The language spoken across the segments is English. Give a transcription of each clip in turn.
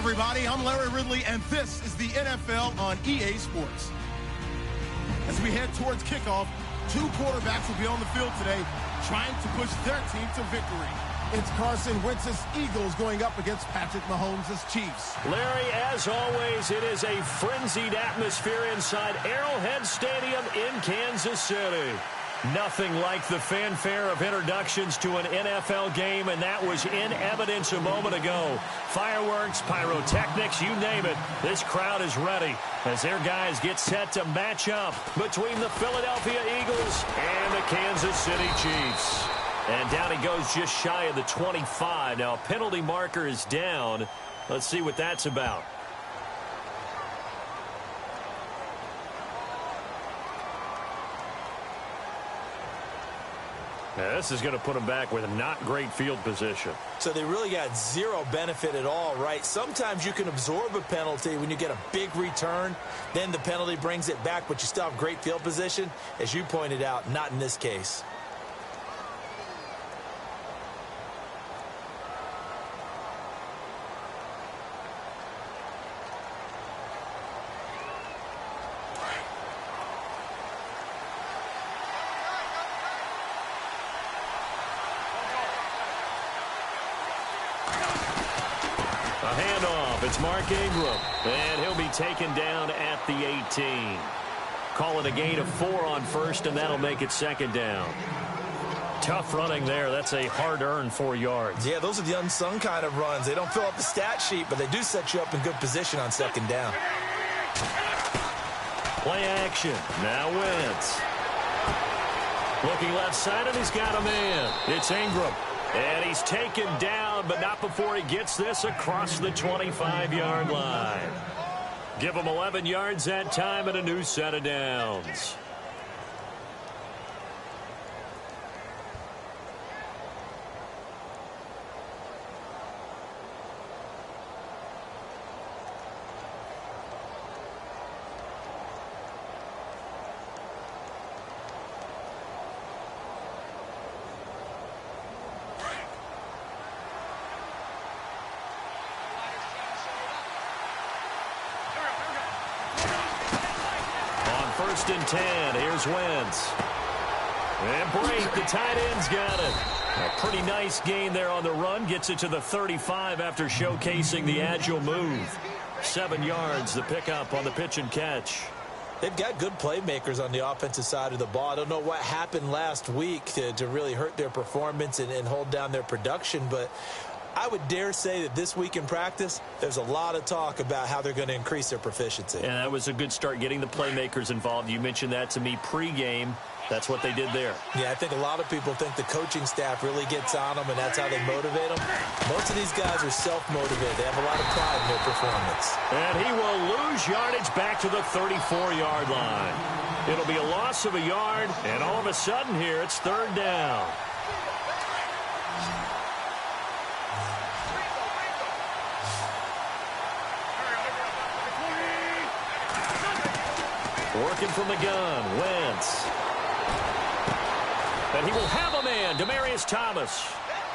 everybody. I'm Larry Ridley, and this is the NFL on EA Sports. As we head towards kickoff, two quarterbacks will be on the field today trying to push their team to victory. It's Carson Wentz's Eagles going up against Patrick Mahomes' Chiefs. Larry, as always, it is a frenzied atmosphere inside Arrowhead Stadium in Kansas City. Nothing like the fanfare of introductions to an NFL game, and that was in evidence a moment ago. Fireworks, pyrotechnics, you name it. This crowd is ready as their guys get set to match up between the Philadelphia Eagles and the Kansas City Chiefs. And down he goes just shy of the 25. Now, a penalty marker is down. Let's see what that's about. Now, this is going to put them back with not great field position. So they really got zero benefit at all, right? Sometimes you can absorb a penalty when you get a big return. Then the penalty brings it back, but you still have great field position. As you pointed out, not in this case. It's Mark Ingram, and he'll be taken down at the 18. Call it a gain of 4 on first, and that'll make it second down. Tough running there. That's a hard-earned 4 yards. Yeah, those are the unsung kind of runs. They don't fill up the stat sheet, but they do set you up in good position on second down. Play action. Now Wentz. Looking left side, and he's got a man. It's Ingram. And he's taken down, but not before he gets this across the 25-yard line. Give him 11 yards that time and a new set of downs. First and 10. Here's Wentz. And break. The tight end's got it. A pretty nice gain there on the run. Gets it to the 35 after showcasing the agile move. 7 yards, the pickup on the pitch and catch. They've got good playmakers on the offensive side of the ball. I don't know what happened last week to really hurt their performance and hold down their production, but I would dare say that this week in practice, there's a lot of talk about how they're going to increase their proficiency. And that was a good start, getting the playmakers involved. You mentioned that to me pregame. That's what they did there. Yeah, I think a lot of people think the coaching staff really gets on them, and that's how they motivate them. Most of these guys are self-motivated. They have a lot of pride in their performance. And he will lose yardage back to the 34-yard line. It'll be a loss of a yard, and all of a sudden here, it's third down. Working from the gun, Wentz. And he will have a man, Demaryius Thomas.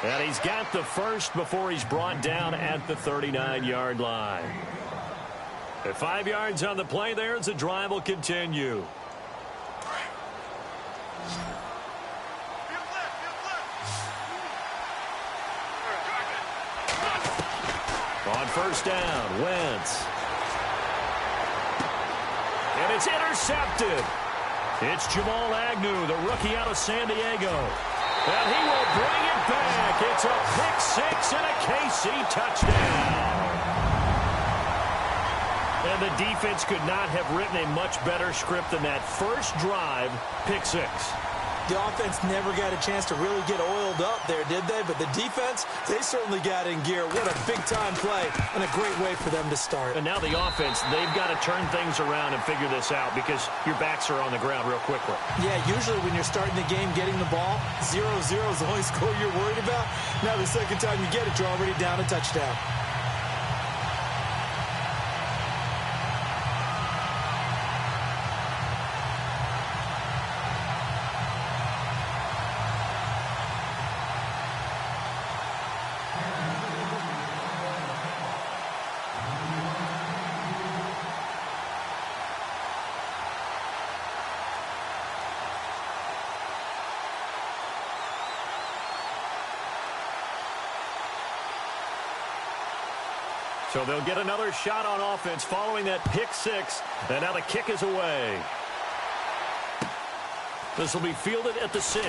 And he's got the first before he's brought down at the 39-yard line. At 5 yards on the play there, as the drive will continue. On first down, Wentz. And it's intercepted. It's Jamal Agnew, the rookie out of San Diego. And he will bring it back. It's a pick-6 and a KC touchdown. And the defense could not have written a much better script than that. First drive, pick-6. The offense never got a chance to really get oiled up there, did they? But the defense, they certainly got in gear. What a big-time play and a great way for them to start. And now the offense, they've got to turn things around and figure this out because your backs are on the ground real quickly. Yeah, usually when you're starting the game, getting the ball, 0-0 is the only score you're worried about. Now the second time you get it, you're already down a touchdown. So they'll get another shot on offense following that pick six. And now the kick is away. This will be fielded at the 6.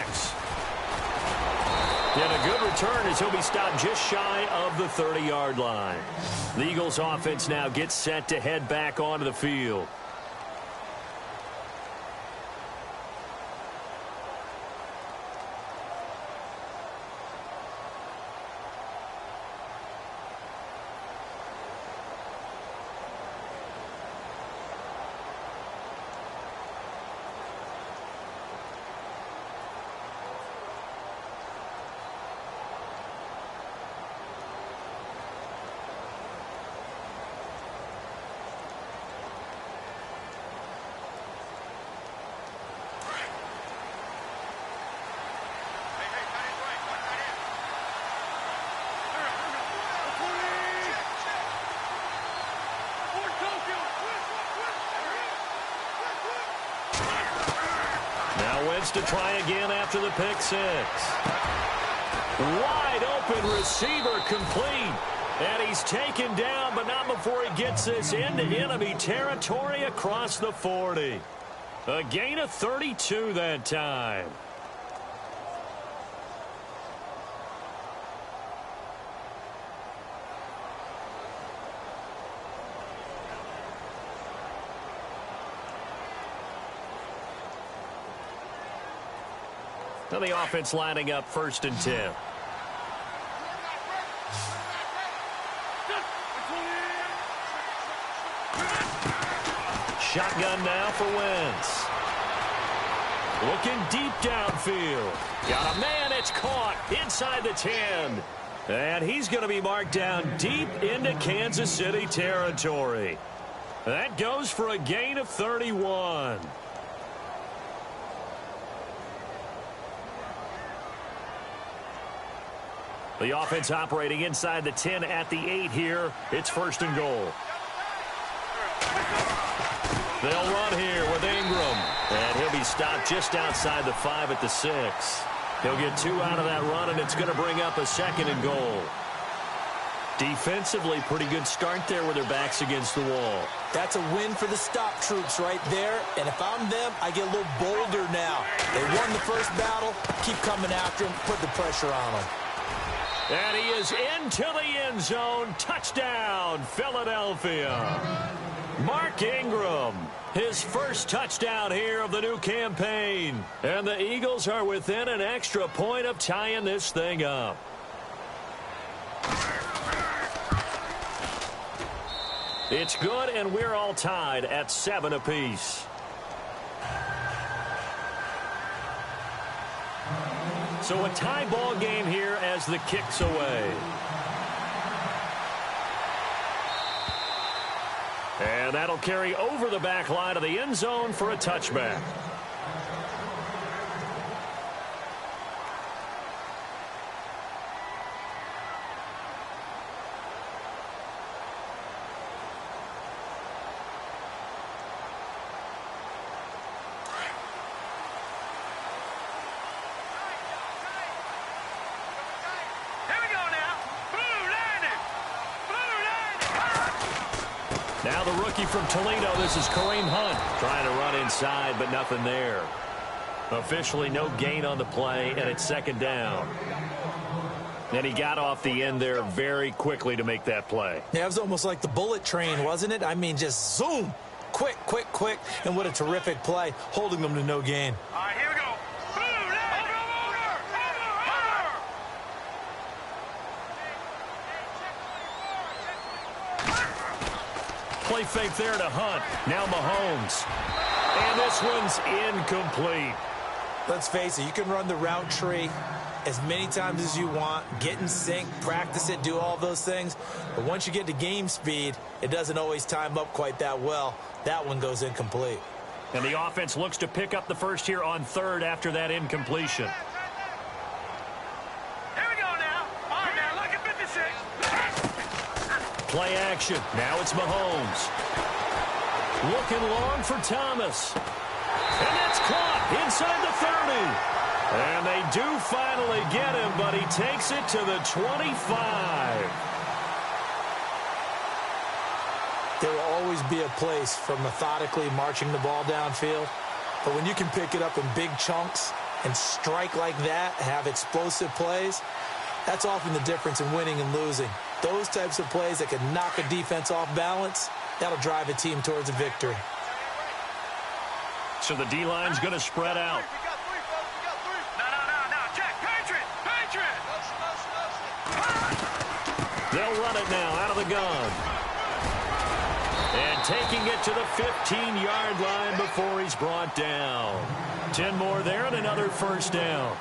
And a good return as he'll be stopped just shy of the 30-yard line. The Eagles offense now gets set to head back onto the field. To try again after the pick six. Wide open receiver complete. And he's taken down, but not before he gets this into enemy territory across the 40. A gain of 32 that time. Now the offense lining up 1st and 10. Shotgun now for Wentz. Looking deep downfield. Got a man, it's caught inside the 10. And he's going to be marked down deep into Kansas City territory. That goes for a gain of 31. The offense operating inside the 10 at the 8 here. It's 1st and goal. They'll run here with Ingram. And he'll be stopped just outside the 5 at the 6. He'll get 2 out of that run, and it's going to bring up a 2nd and goal. Defensively, pretty good start there with their backs against the wall. That's a win for the stop troops right there. And if I'm them, I get a little bolder now. They won the first battle. Keep coming after him. Put the pressure on him. And he is into the end zone. Touchdown, Philadelphia. Mark Ingram, his first touchdown here of the new campaign. And the Eagles are within an extra point of tying this thing up. It's good, and we're all tied at 7 apiece. So a tie ball game here as the kick's away. And that'll carry over the back line of the end zone for a touchback. Now the rookie from Toledo, this is Kareem Hunt, trying to run inside, but nothing there. Officially no gain on the play, and it's 2nd down. And he got off the end there very quickly to make that play. Yeah, it was almost like the bullet train, wasn't it? I mean, just zoom. Quick, quick, quick. And what a terrific play, holding them to no gain. All right, here we go. Play fake there to Hunt. Now Mahomes. And this one's incomplete. Let's face it, you can run the route tree as many times as you want, get in sync, practice it, do all those things. But once you get to game speed, it doesn't always time up quite that well. That one goes incomplete. And the offense looks to pick up the first here on 3rd after that incompletion. Here we go now. All right, now look at 56. Play action. Now it's Mahomes. Looking long for Thomas. And that's caught inside the 30. And they do finally get him, but he takes it to the 25. There will always be a place for methodically marching the ball downfield. But when you can pick it up in big chunks and strike like that, have explosive plays, that's often the difference in winning and losing. Those types of plays that can knock a defense off balance, that'll drive a team towards a victory. So the D-line's going to spread out. No. Check. Patriot. They'll run it now out of the gun. And taking it to the 15-yard line before he's brought down. 10 more there and another first down.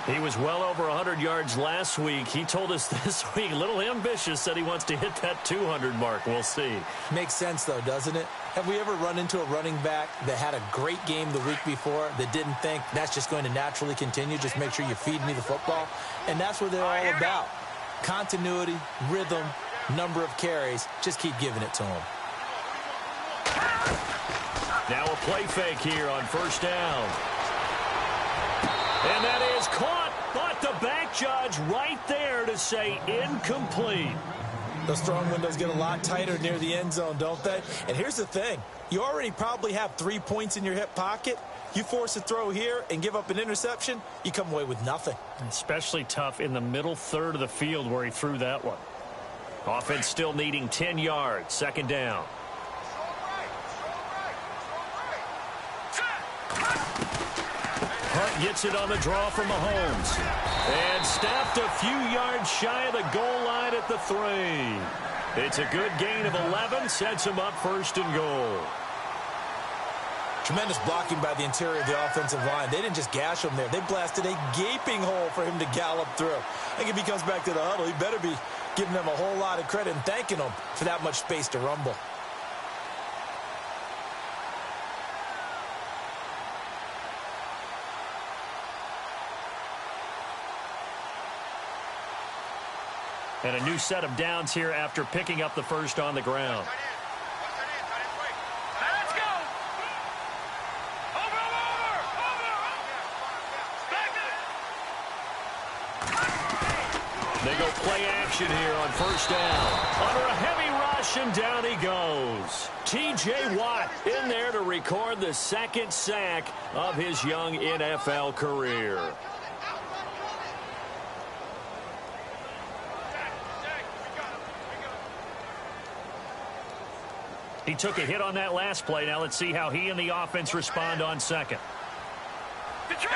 He was well over 100 yards last week. He told us this week, a little ambitious, said he wants to hit that 200 mark. We'll see. Makes sense, though, doesn't it? Have we ever run into a running back that had a great game the week before that didn't think that's just going to naturally continue? Just make sure you feed me the football. And that's what they're all about. Continuity, rhythm, number of carries. Just keep giving it to him. Now a play fake here on first down. And that is caught, but the back judge right there to say incomplete. Those throwing windows get a lot tighter near the end zone, don't they? And here's the thing. You already probably have 3 points in your hip pocket. You force a throw here and give up an interception, you come away with nothing. Especially tough in the middle third of the field where he threw that one. Offense still needing 10 yards. Second down. Hunt gets it on the draw from Mahomes. And stopped a few yards shy of the goal line at the 3. It's a good gain of 11. Sets him up first and goal. Tremendous blocking by the interior of the offensive line. They didn't just gash him there. They blasted a gaping hole for him to gallop through. I think if he comes back to the huddle, he better be giving them a whole lot of credit and thanking them for that much space to rumble. And a new set of downs here after picking up the first on the ground. Let's go. Over. They go play action here on first down. Under a heavy rush, and down he goes. T.J. Watt in there to record the second sack of his young NFL career. He took a hit on that last play. Now let's see how he and the offense respond on second. Detroit!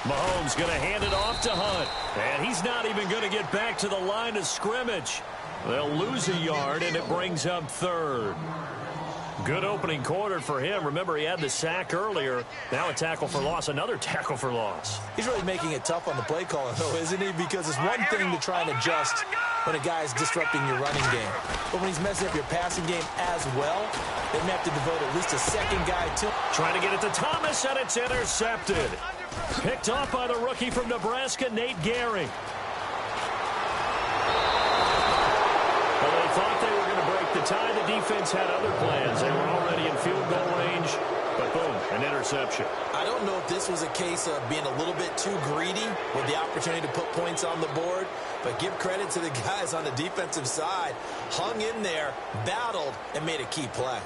Mahomes going to hand it off to Hunt. And he's not even going to get back to the line of scrimmage. They'll lose a yard, and it brings up third. Good opening quarter for him. Remember, he had the sack earlier. Now a tackle for loss, another tackle for loss. He's really making it tough on the play caller, though, isn't he? Because it's one thing to try and adjust when a guy's disrupting your running game. But when he's messing up your passing game as well, they may have to devote at least a second guy to him. Trying to get it to Thomas, and it's intercepted. Picked off by the rookie from Nebraska, Nate Gehring. Well, they thought they were going to break the tie. The defense had other plans. They were already in field goal range, but boom, an interception. I don't know if this was a case of being a little bit too greedy with the opportunity to put points on the board, but give credit to the guys on the defensive side. Hung in there, battled, and made a key play.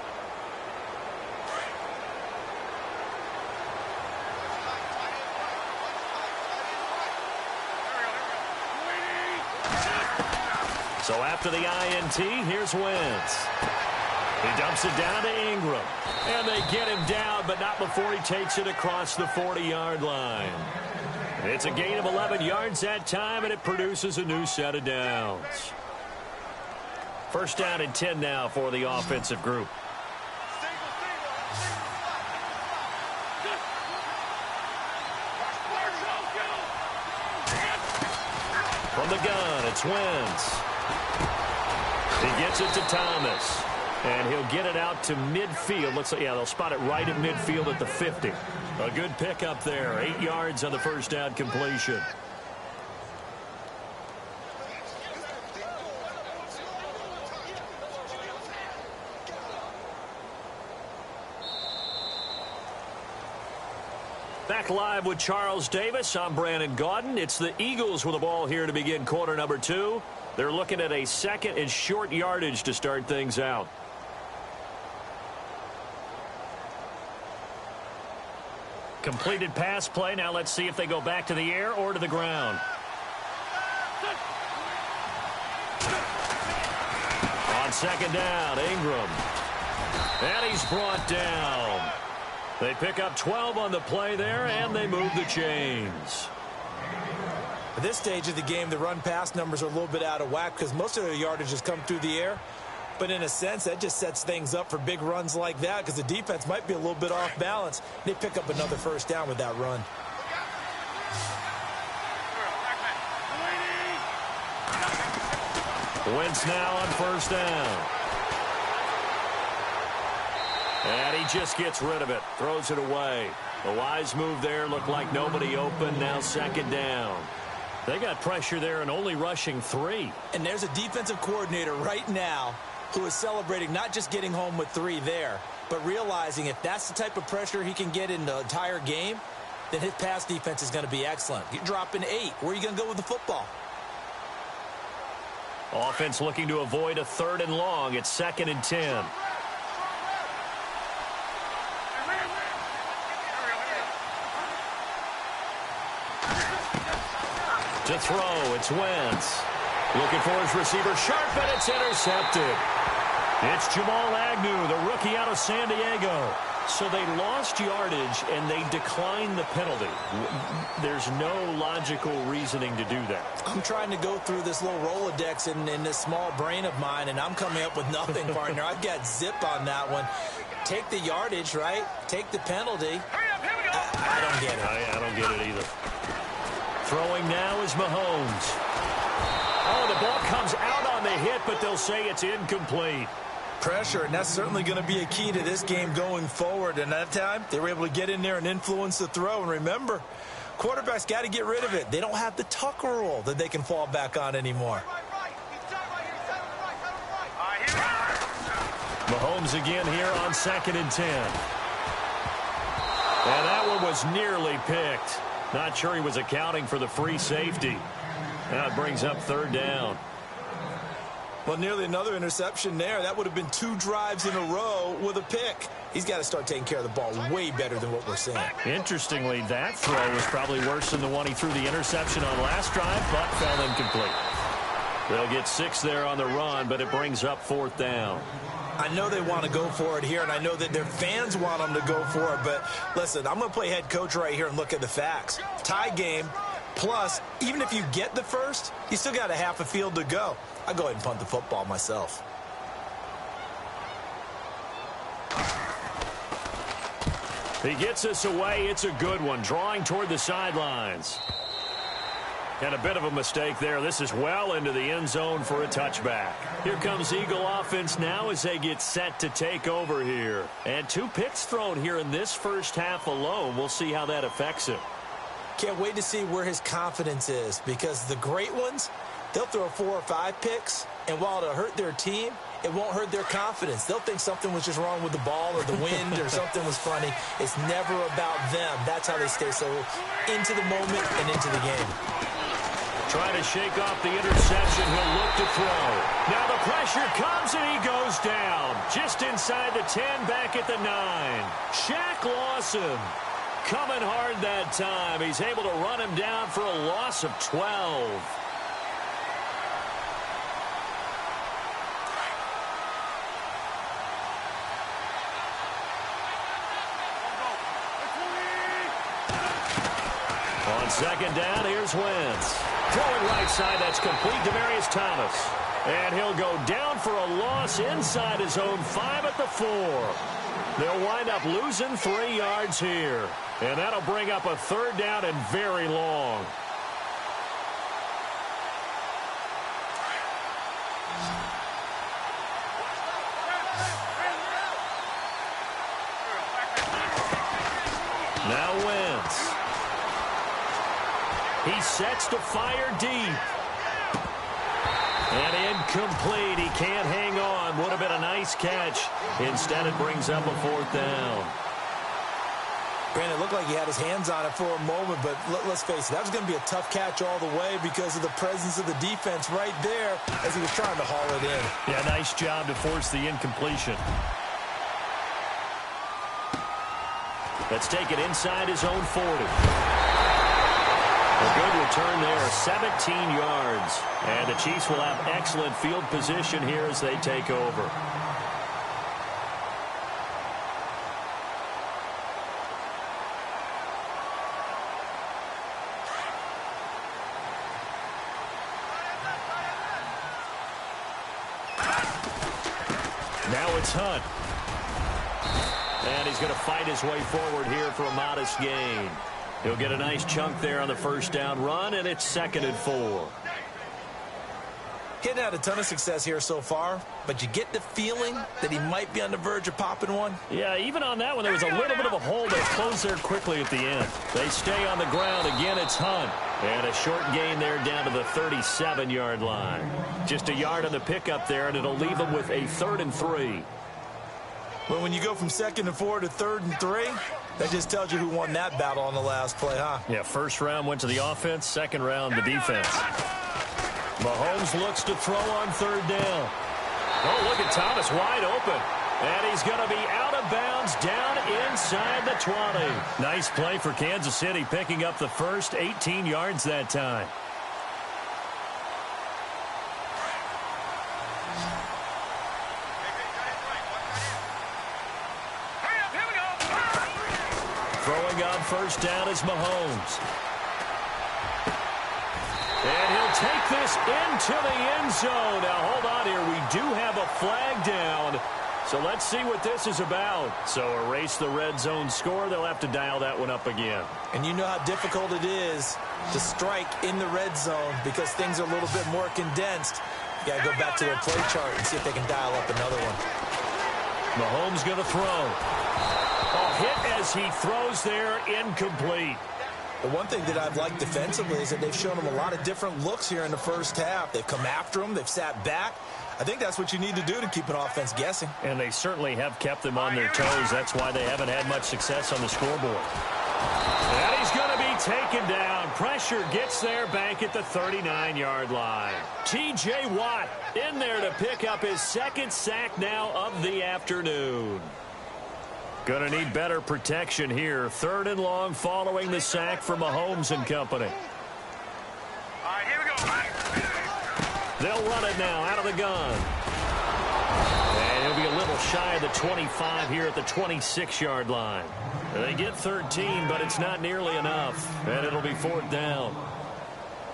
So after the INT, here's Wentz. He dumps it down to Ingram. And they get him down, but not before he takes it across the 40-yard line. It's a gain of 11 yards that time, and it produces a new set of downs. First down and 10 now for the offensive group. From the gun, it's Wentz. He gets it to Thomas. And he'll get it out to midfield. Looks like, yeah, they'll spot it right at midfield at the 50. A good pickup there. 8 yards on the first down completion. Back live with Charles Davis. I'm Brandon Gaudin. It's the Eagles with the ball here to begin quarter number 2. They're looking at a second and short yardage to start things out. Completed pass play. Now let's see if they go back to the air or to the ground. On second down, Ingram. And he's brought down. They pick up 12 on the play there, and they move the chains. At this stage of the game, the run-pass numbers are a little bit out of whack because most of their yardage has come through the air. But in a sense, that just sets things up for big runs like that because the defense might be a little bit off balance. They pick up another first down with that run. Wentz now on first down. And he just gets rid of it. Throws it away. A wise move there. Looked like nobody open. Now second down. They got pressure there and only rushing 3. And there's a defensive coordinator right now who is celebrating not just getting home with 3 there, but realizing if that's the type of pressure he can get in the entire game, then his pass defense is going to be excellent. You're dropping 8. Where are you going to go with the football? Offense looking to avoid a 3rd and long. It's 2nd and 10. To throw, it's Wentz. Looking for his receiver, sharp, and it's intercepted. It's Jamal Agnew, the rookie out of San Diego. So they lost yardage, and they declined the penalty. There's no logical reasoning to do that. I'm trying to go through this little Rolodex in this small brain of mine, and I'm coming up with nothing, partner. I've got zip on that one. Take the yardage, right? Take the penalty. I don't get it. I don't get it either. Throwing now is Mahomes. Oh, the ball comes out on the hit, but they'll say it's incomplete. Pressure, and that's certainly going to be a key to this game going forward. And that time, they were able to get in there and influence the throw. And remember, quarterbacks got to get rid of it. They don't have the Tucker rule that they can fall back on anymore. Mahomes again here on 2nd and 10. And that one was nearly picked. Not sure he was accounting for the free safety. Now it brings up 3rd down. Well, nearly another interception there. That would have been 2 drives in a row with a pick. He's got to start taking care of the ball way better than what we're seeing. Interestingly, that throw was probably worse than the one he threw the interception on last drive, but fell incomplete. They'll get 6 there on the run, but it brings up 4th down. I know they want to go for it here, and I know that their fans want them to go for it. But, listen, I'm going to play head coach right here and look at the facts. Tie game, plus, even if you get the first, you still got a half a field to go. I'll go ahead and punt the football myself. He gets us away. It's a good one. Drawing toward the sidelines. And a bit of a mistake there. This is well into the end zone for a touchback. Here comes Eagle offense now as they get set to take over here. And 2 picks thrown here in this first half alone. We'll see how that affects him. Can't wait to see where his confidence is, because the great ones, they'll throw 4 or 5 picks, and while it'll hurt their team, it won't hurt their confidence. They'll think something was just wrong with the ball or the wind or something was funny. It's never about them. That's how they stay so into the moment and into the game. Trying to shake off the interception. He'll look to throw. Now the pressure comes and he goes down. Just inside the 10, back at the 9. Shaq Lawson coming hard that time. He's able to run him down for a loss of 12. On second down, here's Wentz. Throwing right side, that's complete to Demaryius Thomas. And he'll go down for a loss inside his own 5 at the 4. They'll wind up losing 3 yards here. And that'll bring up a 3rd down and very long. Now Wentz. He sets to fire deep. And incomplete. He can't hang on. Would have been a nice catch. Instead, it brings up a 4th down. Brandon, it looked like he had his hands on it for a moment, but let's face it, that was going to be a tough catch all the way because of the presence of the defense right there as he was trying to haul it in. Yeah, nice job to force the incompletion. Let's take it inside his own 40. A good return there, 17 yards. And the Chiefs will have excellent field position here as they take over. Now it's Hunt. And he's going to fight his way forward here for a modest gain. He'll get a nice chunk there on the first down run, and it's 2nd and 4. Hitting had a ton of success here so far, but you get the feeling that he might be on the verge of popping one. Yeah, even on that one, there was a little bit of a hole that closed there quickly at the end. They stay on the ground. Again, it's Hunt. And a short gain there down to the 37-yard line. Just a yard on the pickup there, and it'll leave them with a 3rd and 3. Well, when you go from 2nd and 4 to 3rd and 3, that just tells you who won that battle on the last play, huh? Yeah, first round went to the offense, second round the defense. Mahomes looks to throw on 3rd down. Oh, look at Thomas wide open. And he's going to be out of bounds down inside the 20. Nice play for Kansas City, picking up the first 18 yards that time. Throwing on first down is Mahomes. And he'll take this into the end zone. Now, hold on here. We do have a flag down. So let's see what this is about. So erase the red zone score. They'll have to dial that one up again. And you know how difficult it is to strike in the red zone because things are a little bit more condensed. You got to go back to their play chart and see if they can dial up another one. Mahomes going to throw. A hit as he throws there, incomplete. The one thing that I've liked defensively is that they've shown him a lot of different looks here in the first half. They've come after him. They've sat back. I think that's what you need to do to keep an offense guessing. And they certainly have kept them on their toes. That's why they haven't had much success on the scoreboard. And he's going to be taken down. Pressure gets there back at the 39-yard line. T.J. Watt in there to pick up his 2nd sack now of the afternoon. Going to need better protection here. 3rd and long following the sack for Mahomes and company. All right, here we go. They'll run it now out of the gun. And he'll be a little shy of the 25 here at the 26-yard line. They get 13, but it's not nearly enough. And it'll be 4th down.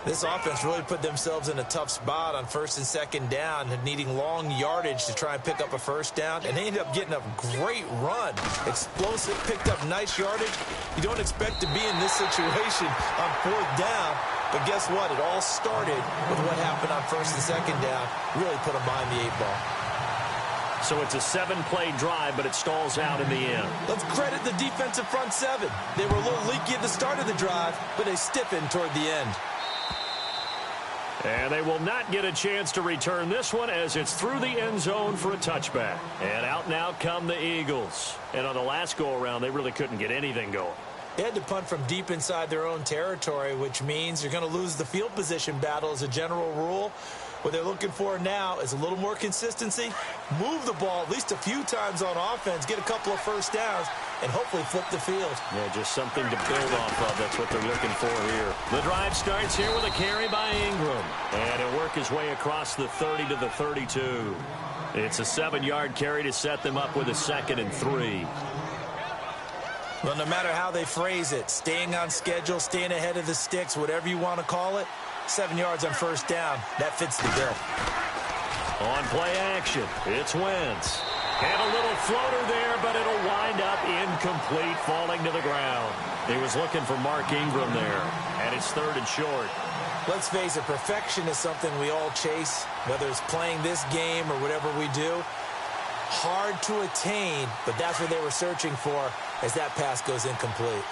This offense really put themselves in a tough spot on 1st and 2nd down, needing long yardage to try and pick up a first down, and they ended up getting a great run. Explosive, picked up nice yardage. You don't expect to be in this situation on 4th down, but guess what? It all started with what happened on 1st and 2nd down. Really put them behind the 8 ball. So it's a 7-play drive, but it stalls out in the end. Let's credit the defensive front 7. They were a little leaky at the start of the drive, but they stiffened toward the end. And they will not get a chance to return this one as it's through the end zone for a touchback. And out now come the Eagles. And on the last go-around, they really couldn't get anything going. They had to punt from deep inside their own territory, which means you're going to lose the field position battle as a general rule. What they're looking for now is a little more consistency, move the ball at least a few times on offense, get a couple of first downs, and hopefully flip the field. Yeah, just something to build off of. That's what they're looking for here. The drive starts here with a carry by Ingram. And he'll work his way across the 30 to the 32. It's a 7-yard carry to set them up with a 2nd and 3. Well, no matter how they phrase it, staying on schedule, staying ahead of the sticks, whatever you want to call it, 7 yards on first down, that fits the bill. On play action, it's Wentz. And a little floater there, but it'll wind up incomplete, falling to the ground. He was looking for Mark Ingram there, and it's 3rd and short. Let's face it, perfection is something we all chase, whether it's playing this game or whatever we do. Hard to attain, but that's what they were searching for as that pass goes incomplete.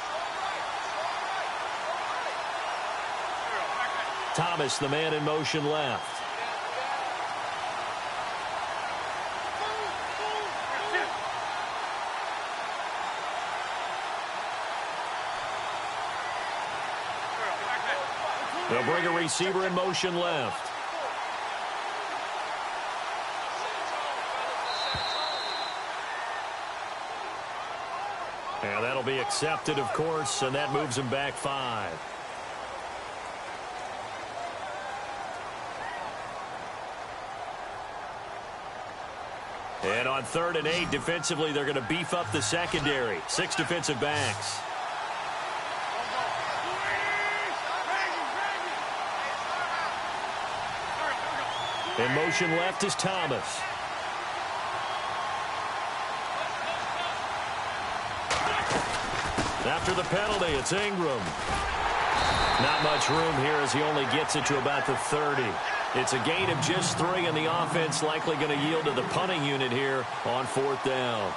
Thomas, the man in motion left. They'll bring a receiver in motion left. And that'll be accepted, of course, and that moves him back 5. And on 3rd and 8, defensively, they're going to beef up the secondary. 6 defensive backs. In motion left is Thomas. After the penalty, it's Ingram. Not much room here as he only gets it to about the 30. It's a gain of just 3, and the offense likely going to yield to the punting unit here on 4th down.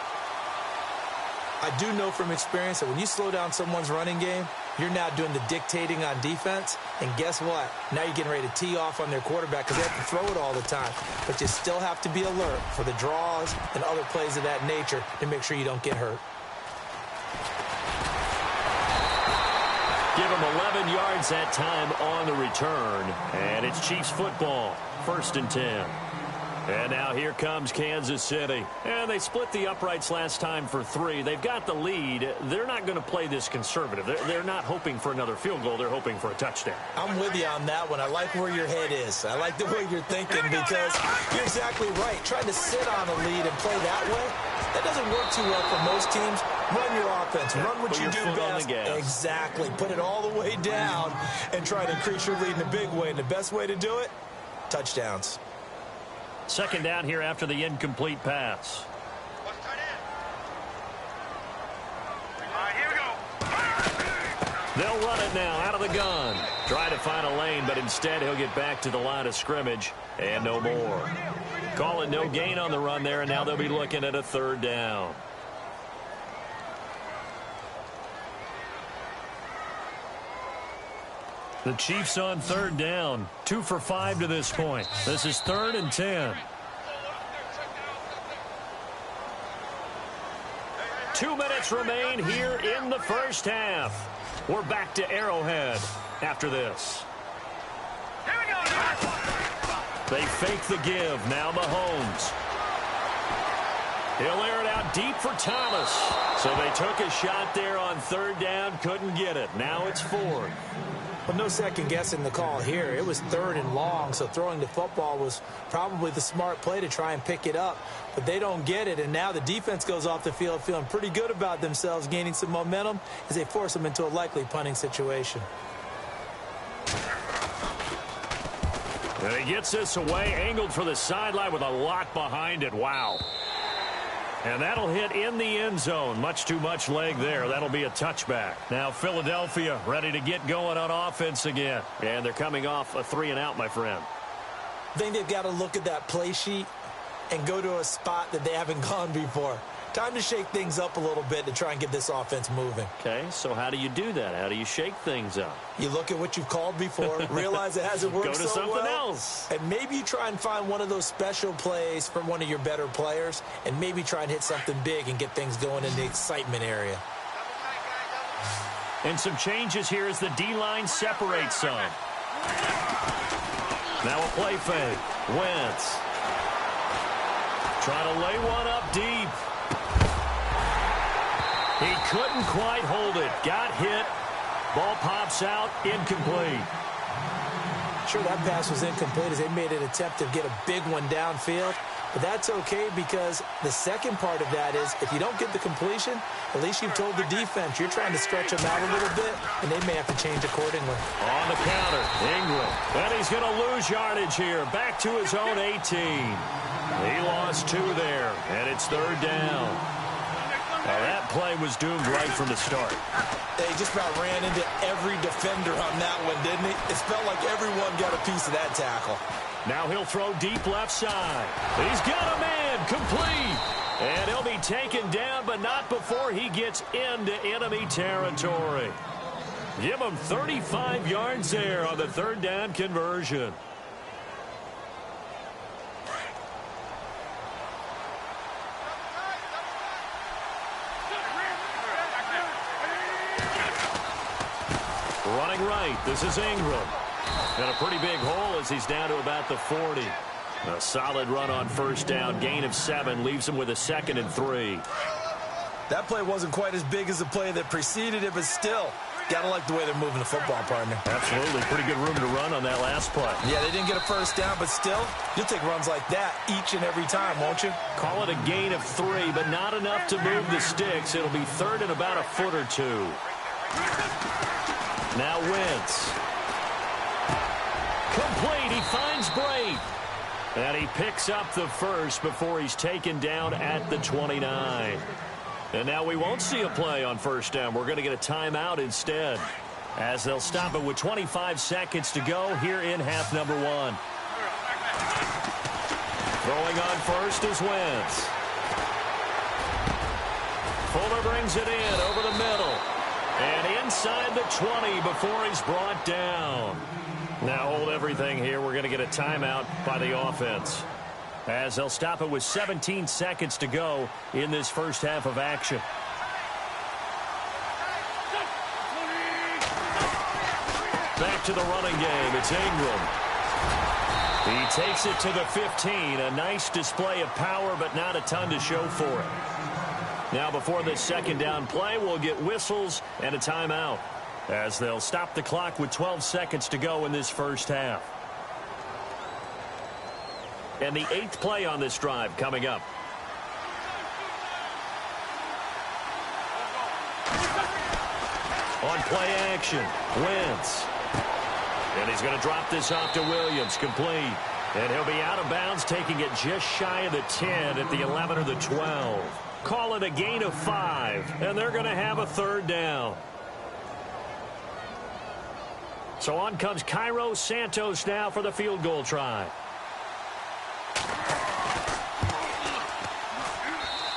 I do know from experience that when you slow down someone's running game, you're now doing the dictating on defense. And guess what? Now you're getting ready to tee off on their quarterback because they have to throw it all the time. But you still have to be alert for the draws and other plays of that nature to make sure you don't get hurt. Give him 11 yards that time on the return. And it's Chiefs football. 1st and 10. And now here comes Kansas City. And they split the uprights last time for 3. They've got the lead. They're not going to play this conservative. They're not hoping for another field goal. They're hoping for a touchdown. I'm with you on that one. I like where your head is. I like the way you're thinking because you're exactly right. Trying to sit on a lead and play that way, that doesn't work too well for most teams. Run your offense. Run what you do best. Exactly. Put it all the way down and try to increase your lead in a big way. And the best way to do it, touchdowns. 2nd down here after the incomplete pass. Here we go. They'll run it now out of the gun. Try to find a lane, but instead he'll get back to the line of scrimmage and no more. Call it no gain on the run there, and now they'll be looking at a 3rd down. The Chiefs on 3rd down. 2 for 5 to this point. This is 3rd and 10. 2 minutes remain here in the 1st half. We're back to Arrowhead after this. Here we go. They fake the give. Now Mahomes. He'll air it out deep for Thomas. So they took a shot there on 3rd down. Couldn't get it. Now it's 4th. Well, no second guessing the call here. It was 3rd and long, so throwing the football was probably the smart play to try and pick it up. But they don't get it, and now the defense goes off the field feeling pretty good about themselves, gaining some momentum as they force them into a likely punting situation. And he gets this away, angled for the sideline with a lot behind it. Wow. And that'll hit in the end zone. Much too much leg there. That'll be a touchback. Now Philadelphia ready to get going on offense again. And they're coming off a 3-and-out, my friend. I think they've got to look at that play sheet and go to a spot that they haven't gone before. Time to shake things up a little bit to try and get this offense moving. Okay, so how do you do that? How do you shake things up? You look at what you've called before, realize it hasn't worked Go to so something well, else. and maybe you try and find one of those special plays from one of your better players, and maybe try and hit something big and get things going in the excitement area. And some changes here as the D-line separates some. Now a play fake. Wentz. Trying to lay one up deep. He couldn't quite hold it. Got hit. Ball pops out. Incomplete. Sure, that pass was incomplete as they made an attempt to get a big one downfield. But that's okay because the second part of that is if you don't get the completion, at least you've told the defense you're trying to stretch them out a little bit, and they may have to change accordingly. On the counter, Ingram. And he's going to lose yardage here. Back to his own 18. He lost 2 there, and it's 3rd down. Now that play was doomed right from the start. He just about ran into every defender on that one, didn't he? It felt like everyone got a piece of that tackle. Now he'll throw deep left side. He's got a man, complete. And he'll be taken down, but not before he gets into enemy territory. Give him 35 yards there on the 3rd down conversion. Running right, this is Ingram. And a pretty big hole as he's down to about the 40. A solid run on first down. Gain of 7 leaves him with a 2nd and 3. That play wasn't quite as big as the play that preceded it, but still, gotta like the way they're moving the football, partner. Absolutely. Pretty good room to run on that last play. Yeah, they didn't get a first down, but still, you'll take runs like that each and every time, won't you? Call it a gain of 3, but not enough to move the sticks. It'll be 3rd and about a foot or 2. Now Wentz. Complete. He finds Brate. And he picks up the first before he's taken down at the 29. And now we won't see a play on first down. We're going to get a timeout instead, as they'll stop it with 25 seconds to go here in half number 1. Throwing on first is Wentz. Fuller brings it in over the middle. And inside the 20 before he's brought down. Now hold everything here. We're going to get a timeout by the offense, as they'll stop it with 17 seconds to go in this first half of action. Back to the running game. It's Ingram. He takes it to the 15. A nice display of power, but not a ton to show for it. Now before this second down play, we'll get whistles and a timeout, as they'll stop the clock with 12 seconds to go in this first half. And the 8th play on this drive coming up. On play action, Wentz. And he's going to drop this off to Williams, complete. And he'll be out of bounds, taking it just shy of the 10 at the 11 or the 12. Call it a gain of 5, and they're going to have a 3rd down. So on comes Cairo Santos now for the field goal try.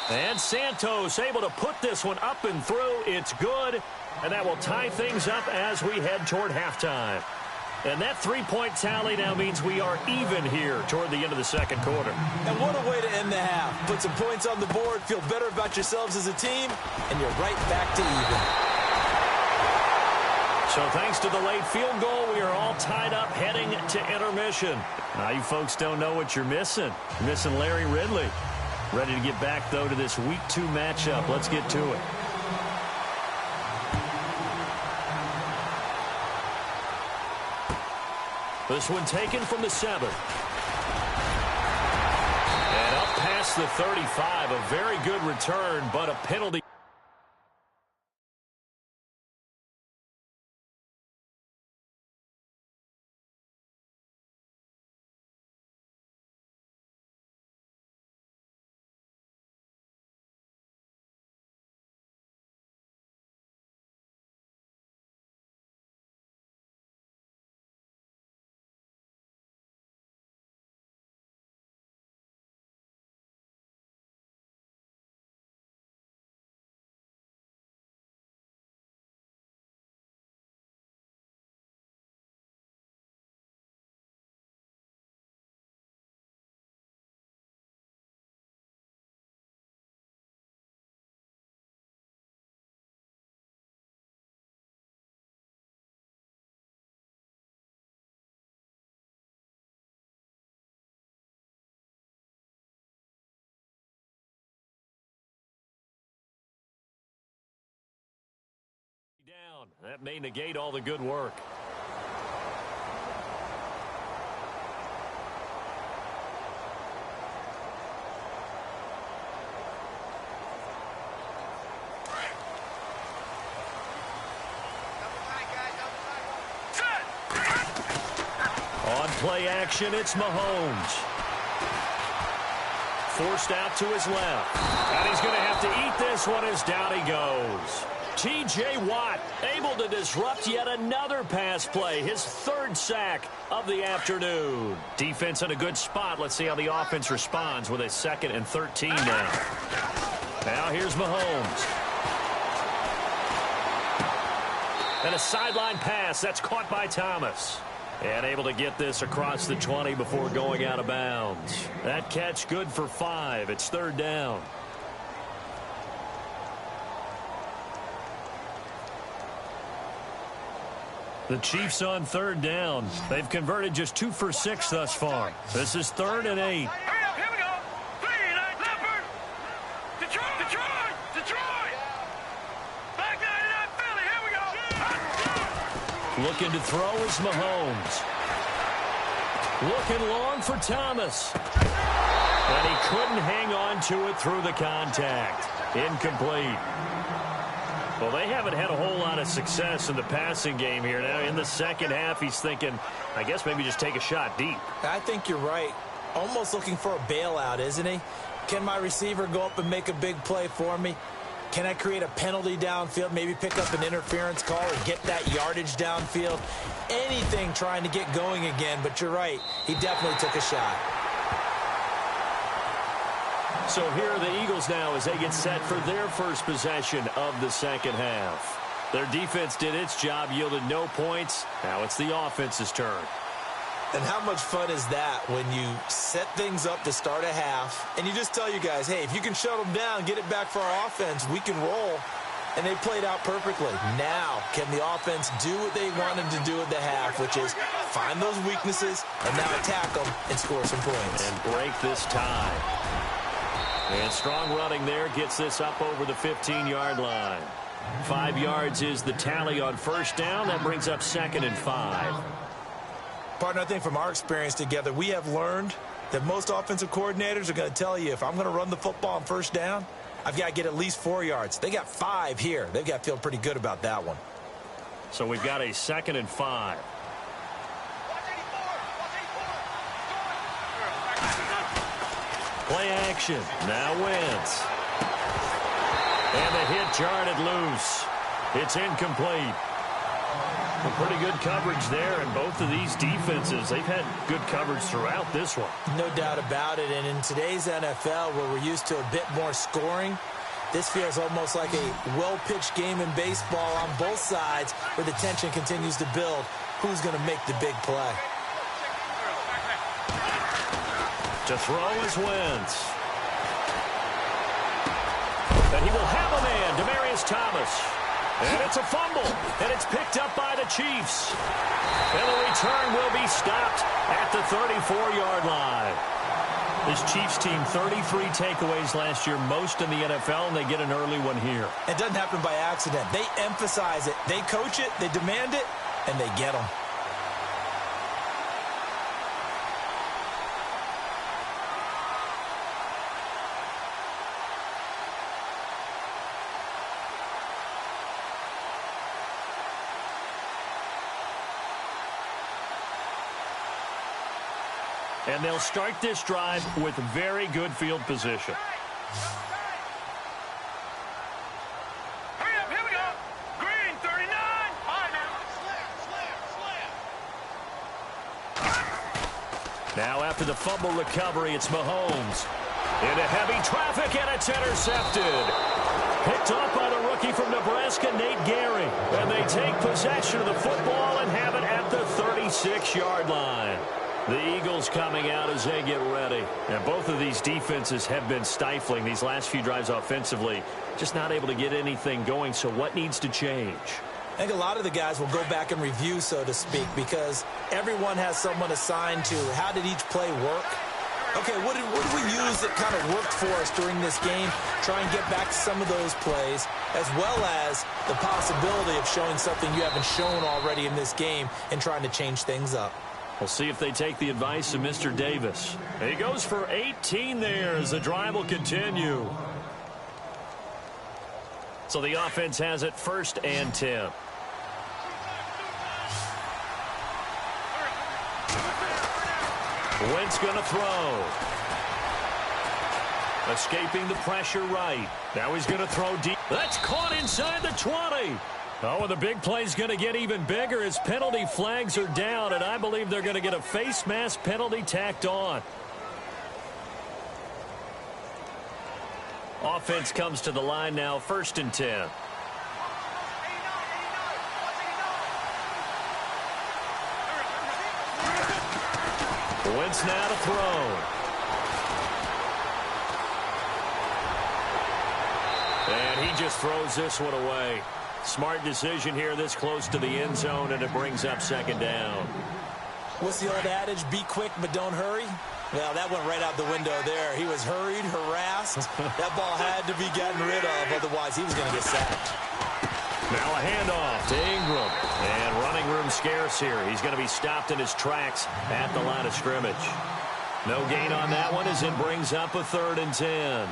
And Santos able to put this one up and through. It's good, and that will tie things up as we head toward halftime. And that 3-point tally now means we are even here toward the end of the second quarter. And what a way to end the half. Put some points on the board, feel better about yourselves as a team, and you're right back to even. So thanks to the late field goal, we are all tied up heading to intermission. Now you folks don't know what you're missing. You're missing Larry Ridley. Ready to get back, though, to this Week 2 matchup. Let's get to it. This one taken from the 7. And up past the 35. A very good return, but a penalty. Down. That may negate all the good work. On play action, it's Mahomes. Forced out to his left. And he's going to have to eat this one as down he goes. T.J. Watt able to disrupt yet another pass play. His 3rd sack of the afternoon. Defense in a good spot. Let's see how the offense responds with a 2nd and 13 now. Now here's Mahomes. And a sideline pass. That's caught by Thomas. And able to get this across the 20 before going out of bounds. That catch good for 5. It's 3rd down. The Chiefs on third down. They've converted just 2 for 6 thus far. This is 3rd and 8. Hurry up, here we go. 3 and 8, Leopard. Detroit. Back 99, Philly, here we go. Looking to throw is Mahomes. Looking long for Thomas. And he couldn't hang on to it through the contact. Incomplete. Well, they haven't had a whole lot of success in the passing game here. Now, in the second half, he's thinking, I guess maybe just take a shot deep. I think you're right. Almost looking for a bailout, isn't he? Can my receiver go up and make a big play for me? Can I create a penalty downfield, maybe pick up an interference call or get that yardage downfield? Anything trying to get going again, but you're right. He definitely took a shot. So here are the Eagles now as they get set for their first possession of the second half. Their defense did its job, yielded no points. Now it's the offense's turn. And how much fun is that when you set things up to start a half and you just tell you guys, hey, if you can shut them down, get it back for our offense, we can roll. And they played out perfectly. Now, can the offense do what they wanted to do at the half, which is find those weaknesses and now attack them and score some points. And break this tie. And strong running there gets this up over the 15-yard line. 5 yards is the tally on first down. That brings up 2nd and 5. Partner, I think from our experience together, we have learned that most offensive coordinators are going to tell you, if I'm going to run the football on first down, I've got to get at least 4 yards. They got 5 here. They've got to feel pretty good about that one. So we've got a 2nd and 5. Play action. Now Wentz. And the hit jarred it loose. It's incomplete. Well, pretty good coverage there, and both of these defenses, they've had good coverage throughout this one. No doubt about it, and in today's NFL, where we're used to a bit more scoring, this feels almost like a well-pitched game in baseball on both sides where the tension continues to build. Who's going to make the big play? To throw is Wentz. And he will have a man, Demaryius Thomas. And it's a fumble, and it's picked up by the Chiefs. And the return will be stopped at the 34-yard line. This Chiefs team, 33 takeaways last year, most in the NFL, and they get an early one here. It doesn't happen by accident. They emphasize it. They coach it, they demand it, and they get them. And they'll start this drive with very good field position. Hurry up, here we go. Green, 39. All right, now. Now after the fumble recovery, it's Mahomes. Into heavy traffic, and it's intercepted. Picked off by the rookie from Nebraska, Nate Gary. And they take possession of the football and have it at the 36-yard line. The Eagles coming out as they get ready. And both of these defenses have been stifling these last few drives offensively. Just not able to get anything going, so what needs to change? I think a lot of the guys will go back and review, so to speak, because everyone has someone assigned to how did each play work. Okay, what did we use that kind of worked for us during this game? Try and get back to some of those plays, as well as the possibility of showing something you haven't shown already in this game and trying to change things up. We'll see if they take the advice of Mr. Davis. He goes for 18 there as the drive will continue. So the offense has it 1st and 10. Wentz going to throw. Escaping the pressure right. Now he's going to throw deep. That's caught inside the 20. Oh, and the big play's going to get even bigger as penalty flags are down, and I believe they're going to get a face mask penalty tacked on. Offense comes to the line now, 1st and 10. Wentz now to throw. And he just throws this one away. Smart decision here this close to the end zone, and it brings up second down. What's the old adage? Be quick, but don't hurry. Well, that went right out the window there. He was hurried, harassed. That ball had to be gotten rid of, otherwise he was going to get sacked. Now a handoff to Ingram. And running room scarce here. He's going to be stopped in his tracks at the line of scrimmage. No gain on that one as it brings up a 3rd and 10.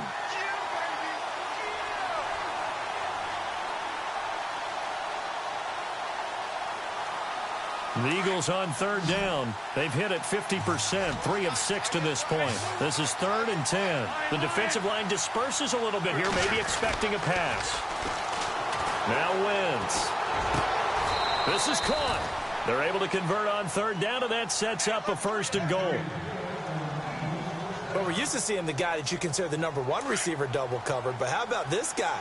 The Eagles on 3rd down. They've hit it 50%, 3 of 6 to this point. This is 3rd and 10. The defensive line disperses a little bit here, maybe expecting a pass. Now Wentz. This is caught. They're able to convert on 3rd down, and that sets up a 1st and goal. Well, we're used to seeing the guy that you consider the #1 receiver double covered, but how about this guy?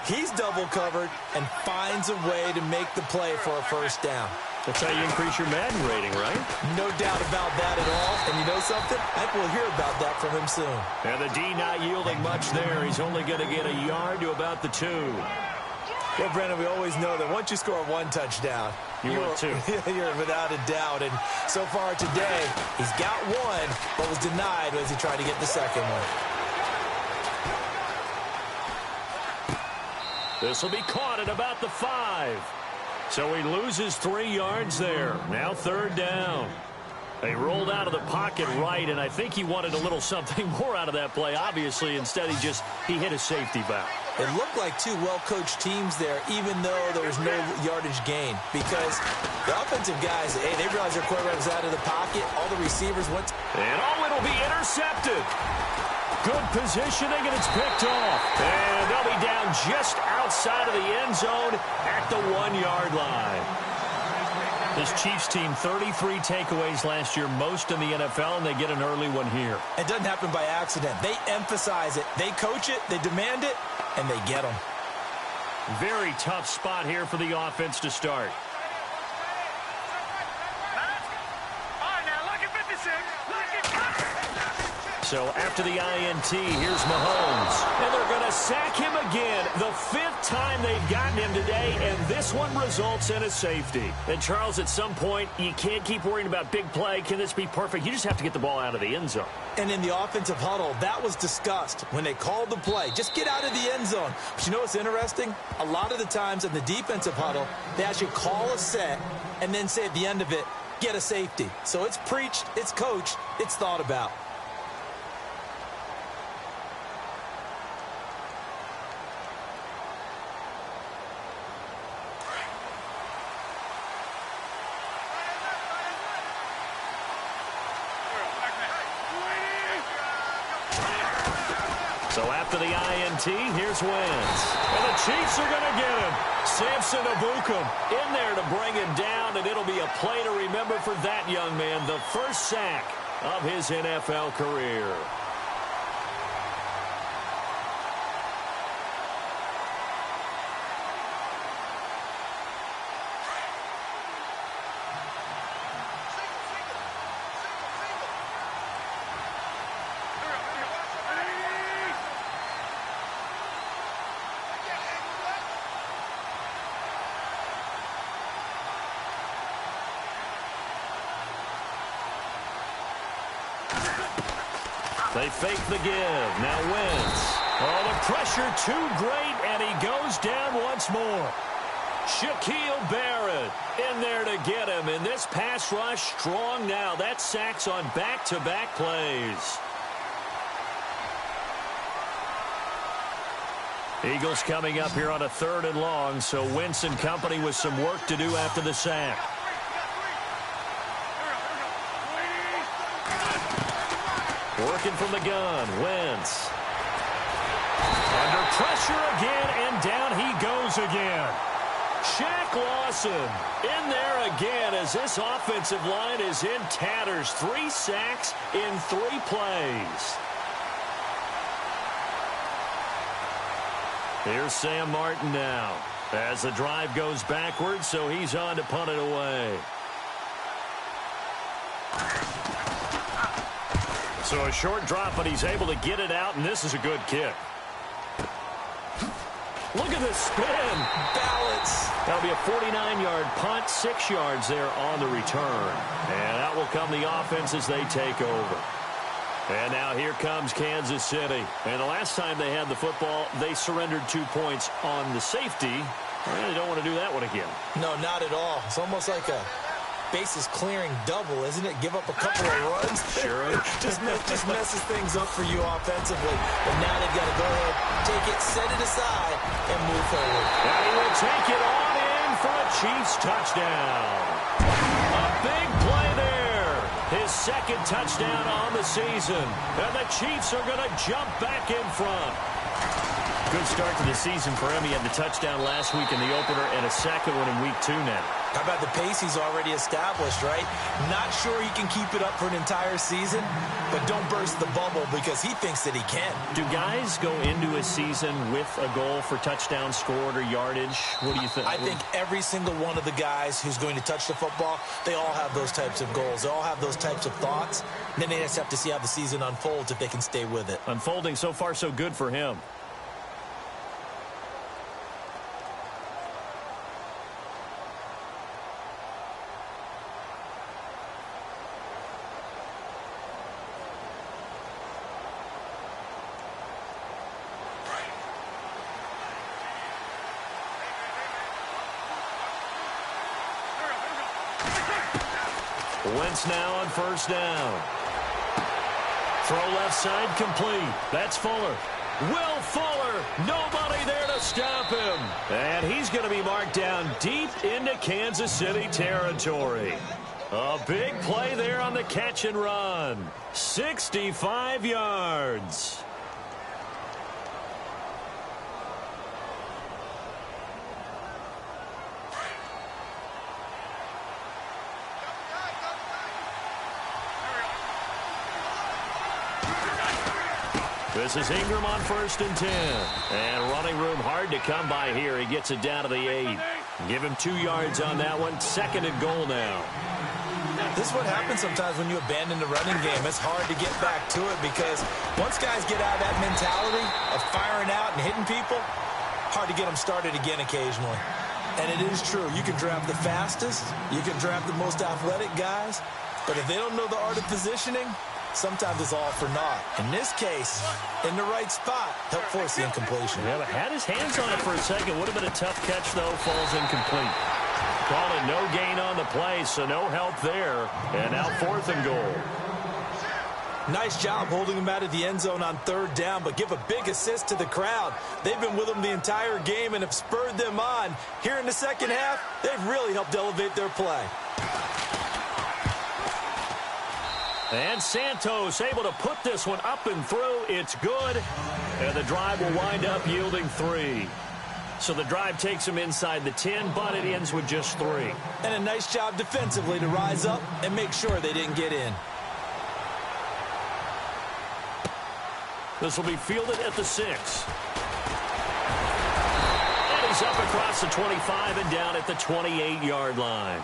He's double covered and finds a way to make the play for a 1st down. That's how you increase your Madden rating, right? No doubt about that at all. And you know something? I think we'll hear about that from him soon. And the D not yielding much there. He's only going to get a yard to about the 2. Well, Brandon, we always know that once you score 1 touchdown, you're 2. You're without a doubt. And so far today, he's got 1, but was denied as he tried to get the 2nd one. This will be caught at about the 5. So he loses 3 yards there. Now 3rd down. They rolled out of the pocket right, and I think he wanted a little something more out of that play. Obviously, instead he hit a safety back. It looked like 2 well-coached teams there, even though there was no yardage gain. Because the offensive guys, hey, they realized their quarterback was out of the pocket. All the receivers went. And it'll be intercepted. Good positioning, and it's picked off. And they'll be down just outside of the end zone at the 1-yard line. This Chiefs team, 33 takeaways last year, most in the NFL, and they get an early one here. It doesn't happen by accident. They emphasize it. They coach it, they demand it, and they get them. Very tough spot here for the offense to start. So after the INT, here's Mahomes. And they're going to sack him again. The 5th time they've gotten him today, and this one results in a safety. And, Charles, at some point, you can't keep worrying about big play. Can this be perfect? You just have to get the ball out of the end zone. And in the offensive huddle, that was discussed when they called the play. Just get out of the end zone. But you know what's interesting? A lot of the times in the defensive huddle, they actually call a set and then say at the end of it, get a safety. So it's preached, it's coached, it's thought about. So after the INT, here's Wentz. And the Chiefs are going to get him. Samson Ebukam in there to bring him down, and it'll be a play to remember for that young man. The 1st sack of his NFL career. They fake the give. Now Wentz. Oh, the pressure too great, and he goes down once more. Shaquille Barrett in there to get him. And this pass rush strong now. That sacks on back-to-back plays. Eagles coming up here on a 3rd and long, so Wentz and company with some work to do after the sack. Working from the gun, Wentz. Under pressure again, and down he goes again. Shaq Lawson in there again as this offensive line is in tatters. 3 sacks in 3 plays. Here's Sam Martin now as the drive goes backwards, so he's on to punt it away. So a short drop, but he's able to get it out, and this is a good kick. Look at this spin. Balance. That'll be a 49-yard punt, 6 yards there on the return. And out will come the offense as they take over. And now here comes Kansas City. And the last time they had the football, they surrendered 2 points on the safety. I really don't want to do that one again. No, not at all. It's almost like a bases clearing double, isn't it? Give up a couple of runs. Sure. just messes things up for you offensively. But now they've got to go ahead, take it, set it aside, and move forward. And he will take it on in for a Chiefs touchdown. A big play there. His second touchdown on the season. And the Chiefs are going to jump back in front. Good start to the season for him. He had the touchdown last week in the opener and a second one in week 2 now. How about the pace he's already established, right? Not sure he can keep it up for an entire season, but don't burst the bubble because he thinks that he can. Do guys go into a season with a goal for touchdown scored or yardage? What do you think? I think every single one of the guys who's going to touch the football, they all have those types of goals. They all have those types of thoughts. And then they just have to see how the season unfolds if they can stay with it. Unfolding so far so good for him. Wentz now on first down. Throw left side complete. That's Fuller. Will Fuller. Nobody there to stop him. And he's going to be marked down deep into Kansas City territory. A big play there on the catch and run. 65 yards. This is Ingram on first and 10. And running room hard to come by here. He gets it down to the 8. Give him 2 yards on that one. Second and goal now. This is what happens sometimes when you abandon the running game. It's hard to get back to it because once guys get out of that mentality of firing out and hitting people, hard to get them started again occasionally. And it is true. You can draft the fastest. You can draft the most athletic guys. But if they don't know the art of positioning, sometimes it's all for naught. In this case, in the right spot, help force the incompletion. Yeah, but had his hands on it for a second. Would have been a tough catch, though. Falls incomplete. Call it no gain on the play, so no help there. And now fourth and goal. Nice job holding him out of the end zone on third down, but give a big assist to the crowd. They've been with him the entire game and have spurred them on. Here in the second half, they've really helped elevate their play. And Santos able to put this one up and through. It's good. And the drive will wind up yielding 3. So the drive takes him inside the 10, but it ends with just 3. And a nice job defensively to rise up and make sure they didn't get in. This will be fielded at the 6. And he's up across the 25 and down at the 28-yard line.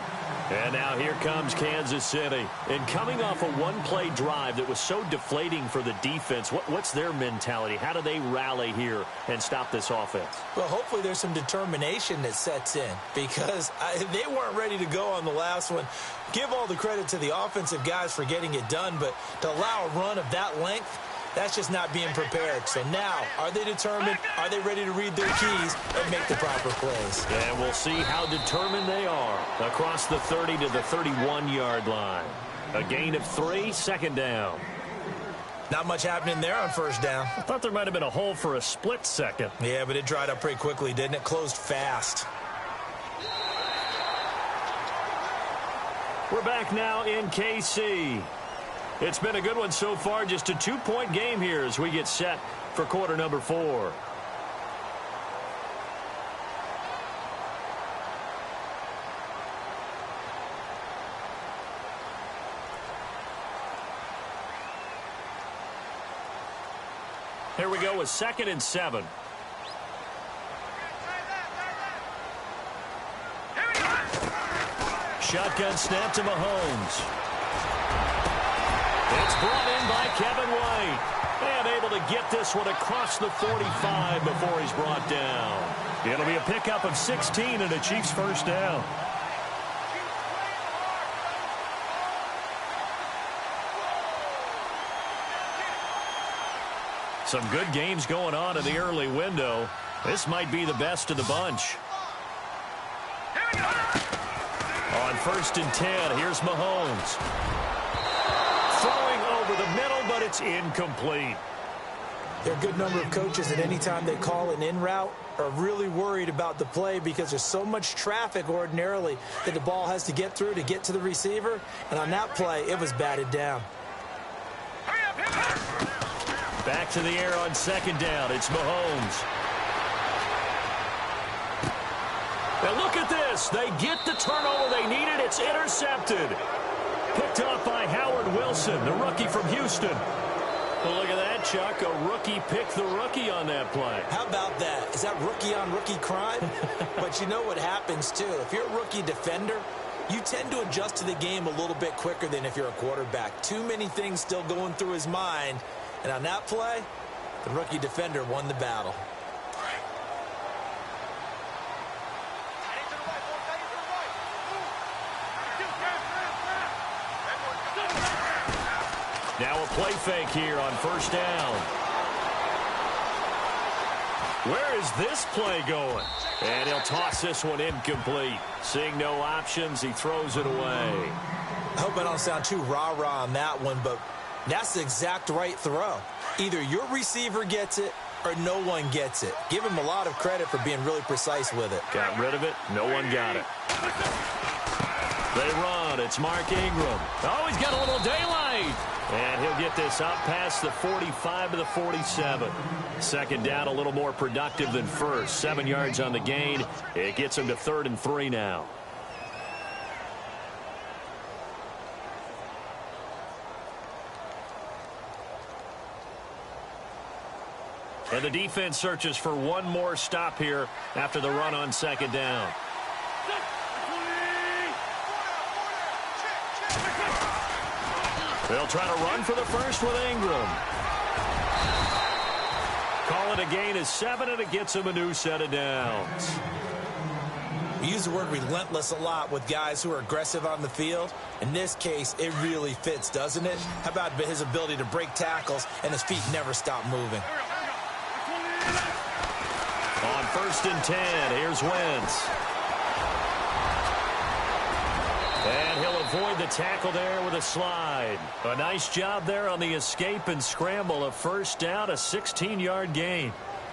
And now here comes Kansas City. And coming off a one-play drive that was so deflating for the defense, what's their mentality? How do they rally here and stop this offense? Well, hopefully there's some determination that sets in because they weren't ready to go on the last one. Give all the credit to the offensive guys for getting it done, but to allow a run of that length, that's just not being prepared. So now, are they determined? Are they ready to read their keys and make the proper plays? And we'll see how determined they are across the 30 to the 31-yard line. A gain of 3, second down. Not much happening there on first down. I thought there might have been a hole for a split second. Yeah, but it dried up pretty quickly, didn't it? Closed fast. We're back now in KC. It's been a good one so far. Just a 2-point game here as we get set for quarter number 4. Here we go with 2nd and 7. Shotgun snap to Mahomes. It's brought in by Kevin White. And able to get this one across the 45 before he's brought down. It'll be a pickup of 16 and a Chiefs first down. Some good games going on in the early window. This might be the best of the bunch. On 1st and 10, here's Mahomes. Throwing over the middle, but it's incomplete. There are a good number of coaches that any time they call an in route are really worried about the play because there's so much traffic ordinarily that the ball has to get through to get to the receiver. And on that play, it was batted down. Back to the air on 2nd down. It's Mahomes. Now look at this. They get the turnover they needed. It's intercepted. Picked off by Howard Wilson, the rookie from Houston. Well, look at that, Chuck. A rookie picked the rookie on that play. How about that? Is that rookie-on-rookie crime? But you know what happens, too. If you're a rookie defender, you tend to adjust to the game a little bit quicker than if you're a quarterback. Too many things still going through his mind. And on that play, the rookie defender won the battle. Now a play fake here on 1st down. Where is this play going? And he'll toss this one incomplete. Seeing no options, he throws it away. I hope I don't sound too rah-rah on that one, but that's the exact right throw. Either your receiver gets it or no one gets it. Give him a lot of credit for being really precise with it. Got rid of it. No one got it. They run. It's Mark Ingram. Oh, he's got a little daylight. And he'll get this up past the 45 to the 47. 2nd down, a little more productive than first. 7 yards on the gain. It gets him to 3rd and 3 now. And the defense searches for one more stop here after the run on 2nd down. They'll try to run for the first with Ingram. Call it a gain of 7, and it gets him a new set of downs. We use the word relentless a lot with guys who are aggressive on the field. In this case, it really fits, doesn't it? How about his ability to break tackles and his feet never stop moving? On 1st and 10, here's Wentz. And he'll avoid the tackle there with a slide. A nice job there on the escape and scramble. A 1st down, a 16-yard gain.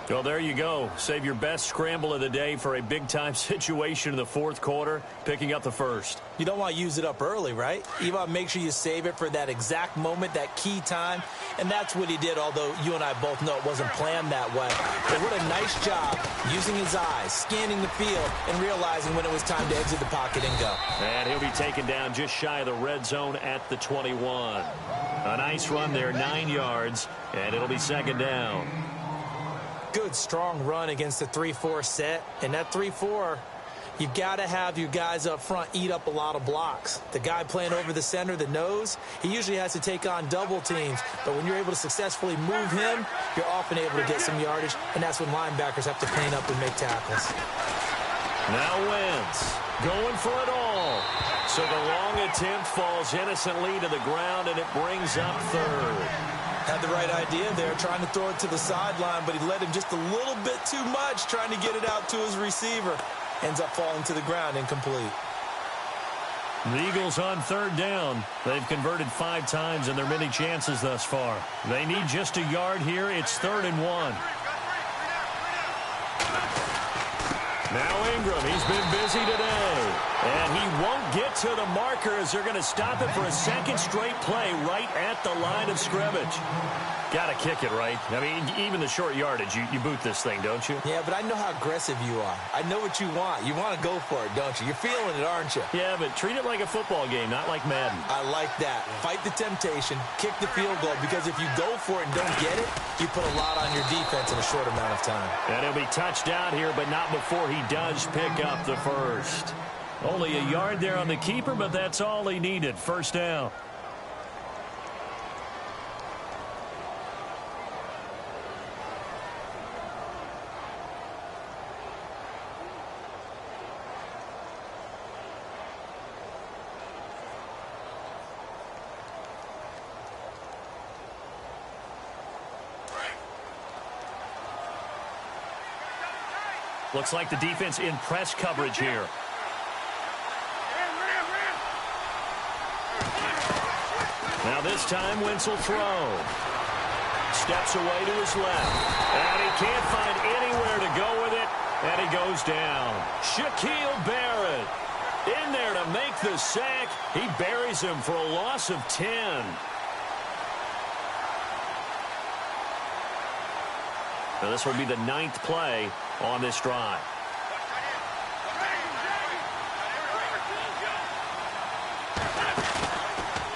Well, there you go. Save your best scramble of the day for a big-time situation in the 4th quarter, picking up the 1st. You don't want to use it up early, right? You want to make sure you save it for that exact moment, that key time. And that's what he did, although you and I both know it wasn't planned that way. But what a nice job using his eyes, scanning the field, and realizing when it was time to exit the pocket and go. And he'll be taken down just shy of the red zone at the 21. A nice run there, 9 yards, and it'll be 2nd down. Good, strong run against the 3-4 set. And that 3-4, you've got to have your guys up front eat up a lot of blocks. The guy playing over the center, the nose, he usually has to take on double teams. But when you're able to successfully move him, you're often able to get some yardage. And that's when linebackers have to clean up and make tackles. Now Wentz going for it all. So the long attempt falls innocently to the ground, and it brings up 3rd. Had the right idea there, trying to throw it to the sideline, but he led him just a little bit too much, trying to get it out to his receiver. Ends up falling to the ground, incomplete. The Eagles on 3rd down. They've converted 5 times in their many chances thus far. They need just a yard here. It's 3rd and 1. Now Ingram, he's been busy today. And he won't get to the marker as they're going to stop it for a 2nd straight play right at the line of scrimmage. Got to kick it, right? I mean, even the short yardage, you boot this thing, don't you? Yeah, but I know how aggressive you are. I know what you want. You want to go for it, don't you? You're feeling it, aren't you? Yeah, but treat it like a football game, not like Madden. I like that. Fight the temptation, kick the field goal, because if you go for it and don't get it, you put a lot on your defense in a short amount of time. And he'll be touched out here, but not before he does pick up the 1st. Only a yard there on the keeper, but that's all he needed. 1st down. Looks like the defense in press coverage here. Now this time, Wentz will throw. Steps away to his left. And he can't find anywhere to go with it. And he goes down. Shaquille Barrett in there to make the sack. He buries him for a loss of 10. Now this will be the 9th play on this drive.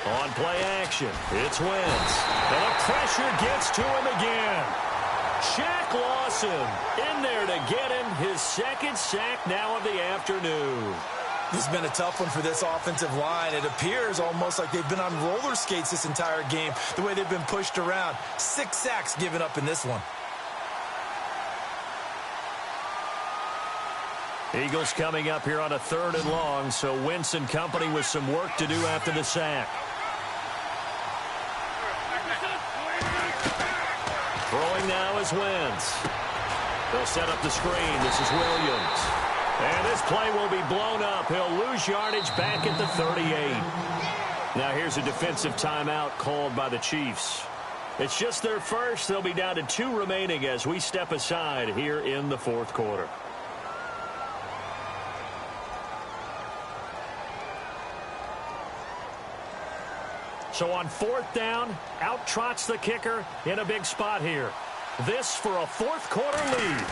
On play action, it's Wentz. And the pressure gets to him again. Shaq Lawson in there to get him his 2nd sack now of the afternoon. This has been a tough one for this offensive line. It appears almost like they've been on roller skates this entire game, the way they've been pushed around. 6 sacks given up in this one. Eagles coming up here on a 3rd and long, so Wentz and company with some work to do after the sack. Throwing now is Wentz. They'll set up the screen. This is Williams. And this play will be blown up. He'll lose yardage back at the 38. Now here's a defensive timeout called by the Chiefs. It's just their first. They'll be down to 2 remaining as we step aside here in the 4th quarter. So on 4th down, out trots the kicker in a big spot here. This for a 4th quarter lead.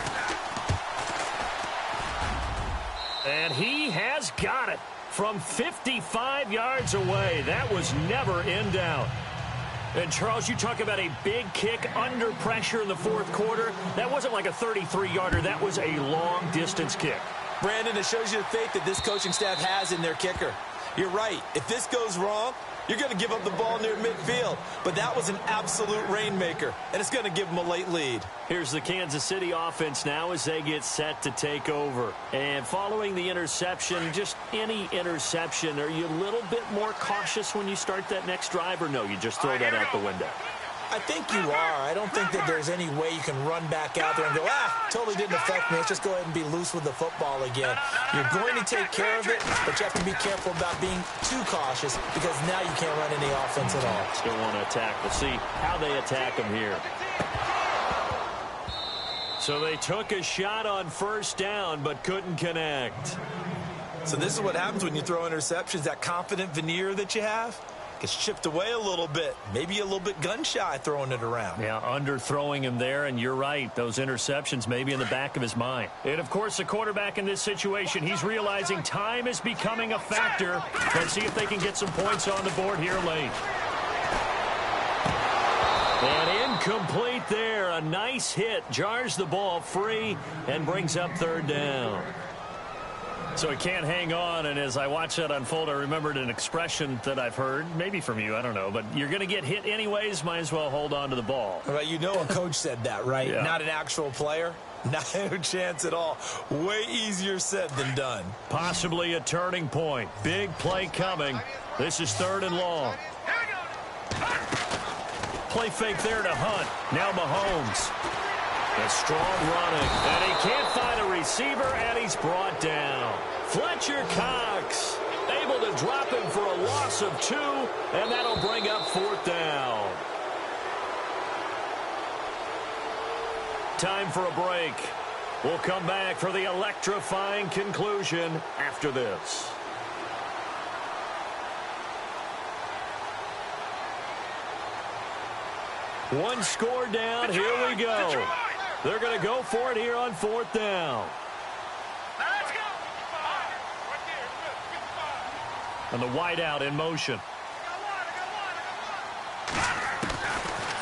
And he has got it from 55 yards away. That was never in doubt. And, Charles, you talk about a big kick under pressure in the 4th quarter. That wasn't like a 33-yarder. That was a long-distance kick. Brandon, it shows you the faith that this coaching staff has in their kicker. You're right. If this goes wrong, you're going to give up the ball near midfield. But that was an absolute rainmaker, and it's going to give them a late lead. Here's the Kansas City offense now as they get set to take over. And following the interception, just any interception, are you a little bit more cautious when you start that next drive, or no, you just throw that out the window? I think you are. I don't think that there's any way you can run back out there and go, totally didn't affect me. Let's just go ahead and be loose with the football again. You're going to take care of it, but you have to be careful about being too cautious because now you can't run any offense at all. Still want to attack. We'll see how they attack them here. So they took a shot on 1st down, but couldn't connect. So this is what happens when you throw interceptions. That confident veneer that you have gets chipped away a little bit. Maybe a little bit gun-shy throwing it around. Yeah, underthrowing him there, and you're right. Those interceptions may be in the back of his mind. And, of course, the quarterback in this situation, he's realizing time is becoming a factor. Let's see if they can get some points on the board here late. And incomplete there. A nice hit. Jars the ball free and brings up 3rd down. So he can't hang on, and as I watch that unfold, I remembered an expression that I've heard, maybe from you, I don't know, but you're going to get hit anyways, might as well hold on to the ball. Well, you know a coach said that, right? Yeah. Not an actual player. Not a chance at all. Way easier said than done. Possibly a turning point. Big play coming. This is 3rd and long. Play fake there to Hunt. Now Mahomes. A strong running, and he can't find a receiver, and he's brought down. Fletcher Cox able to drop him for a loss of 2, and that'll bring up 4th down. Time for a break. We'll come back for the electrifying conclusion after this. One score down, here we go. They're going to go for it here on 4th down. And the wideout in motion.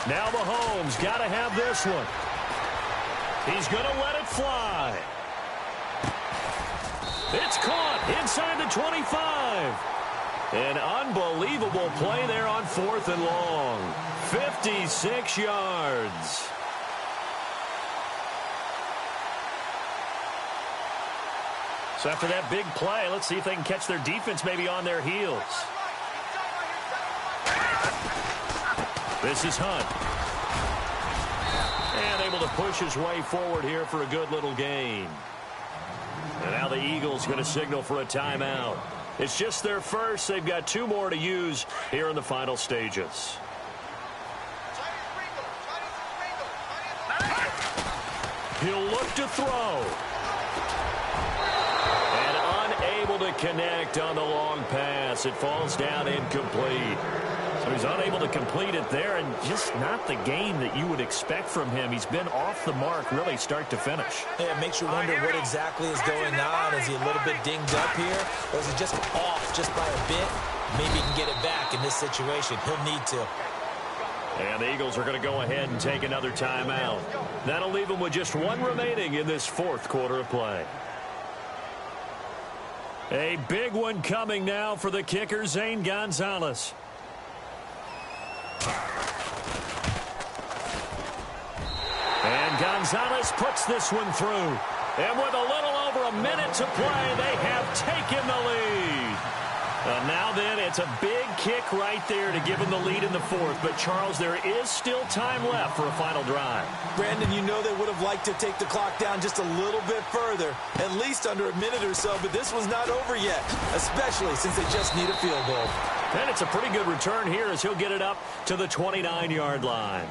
Now Mahomes got to have this one. He's going to let it fly. It's caught inside the 25. An unbelievable play there on 4th and long. 56 yards. So after that big play, let's see if they can catch their defense maybe on their heels. This is Hunt. And able to push his way forward here for a good little gain. And now the Eagles going to signal for a timeout. It's just their first. They've got 2 more to use here in the final stages. He'll look to throw. And unable to connect on the long pass. It falls down incomplete. So he's unable to complete it there, and just not the game that you would expect from him. He's been off the mark really start to finish. Yeah, it makes you wonder what exactly is going on. Is he a little bit dinged up here, or is he just off just by a bit? Maybe he can get it back in this situation. He'll need to. And the Eagles are going to go ahead and take another timeout. That'll leave them with just 1 remaining in this 4th quarter of play. A big one coming now for the kicker, Zane Gonzalez. And Gonzalez puts this one through. And with a little over a minute to play, they have taken the lead. Now then, it's a big kick right there to give them the lead in the 4th. But, Charles, there is still time left for a final drive. Brandon, you know they would have liked to take the clock down just a little bit further, at least under a minute or so. But this one's not over yet, especially since they just need a field goal. And it's a pretty good return here as he'll get it up to the 29-yard line.